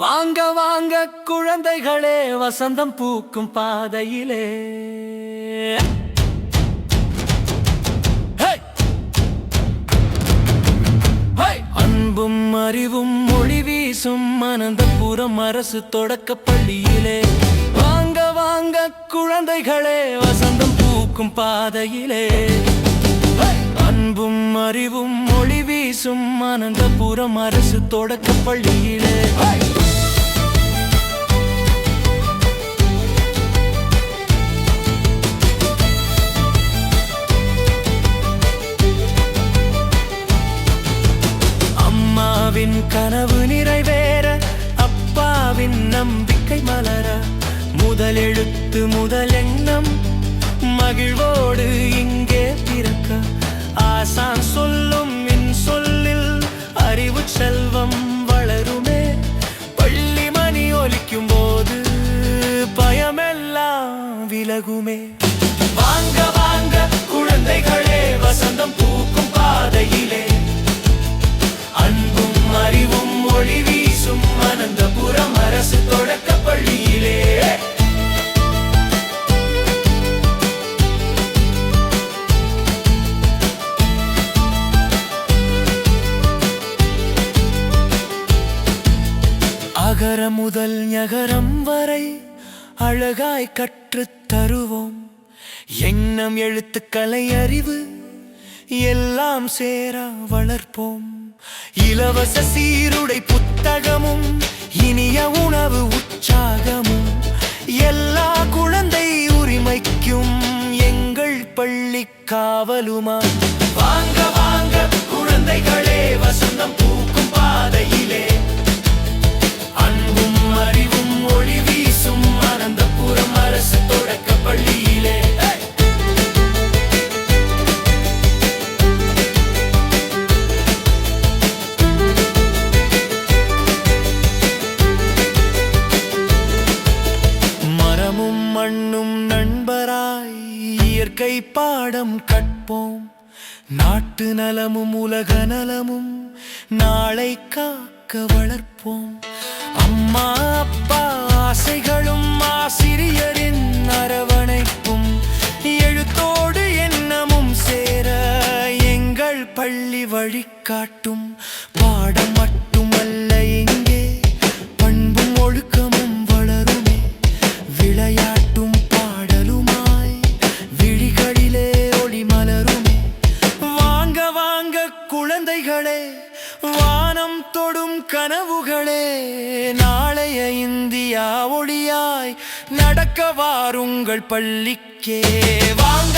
வாங்க வாங்க குழந்தைகளே, வசந்தம் பூக்கும் பாதையிலே. அன்பும் அறிவும் மொழி வீசும் அனந்தபுரம் அரசு தொடக்க பள்ளியிலே. வாங்க வாங்க குழந்தைகளே, வசந்தம் பூக்கும் பாதையிலே. அன்பும் அறிவும் மொழி வீசும் அனந்தபுரம் அரசு தொடக்க பள்ளியிலே. அம்மாவின் கனவு நிறைவேற, அப்பாவின் நம்பிக்கை மலர, முதல் எழுத்து முதல் எண்ணம் மகிழ்வோடு இங்கே பிறக்க. ஆசான் சொல்லும் மின் சொல்லில் அறிவு செல்வம் வளருமே. பள்ளி மணி ஒலிக்கும் போது பயமெல்லாம் விலகுமே. வாங்க வாங்க குழந்தைகளே, வசந்தம் பூக்கும் பாதையிலே. அன்பும் அறிவும் மொழி வீசும் அனந்தபுரம் அரசு தொடக்க பள்ளியிலே. அகர முதல் ஞகரம் வரை அழகாய் கற்றுத் தருவோம். எண்ணம் எழுத்துக்களை அறிவு எல்லாம் சேர வளர்ப்போம். இலவச சீருடை புத்தகமும் இனிய உணவு உற்சாகமும் எல்லா குழந்தை உரிமைக்கும் எங்கள் பள்ளி காவலுமா. வாங்க வாங்க குழந்தைகளே, வசந்தம் பூக்கும் பாதையிலே. அன்பும் அறிவும் மொழி வீசும் அனந்தபுரம் அரசு தொடக்க பள்ளியிலே. மரமும் மண்ணும் நண்பராய் இயற்கை பாடம் கற்போம். நாட்டு நலமும் உலக நலமும் நாளை காக்க வளர்ப்போம். அம்மா அப்பா ஆசைகளும் ஆசிரியரின் அரவணைப்பும் எழுத்தோடு எண்ணமும் சேர எங்கள் பள்ளி வழிகாட்டும். பாடம் மட்டுமல்ல இங்கே பண்பும் ஒழுக்கமும் வளருமே. விளையாட்டும் பாடலுமாய் விழிகளிலே ஒளி மலருமே. வாங்க வாங்க குழந்தைகளே, வானம் தொடும் கனவுகளே. நாளைய இந்தியா ஒளியாய் நடக்க வாருங்கள் பள்ளிக்கே. வாங்க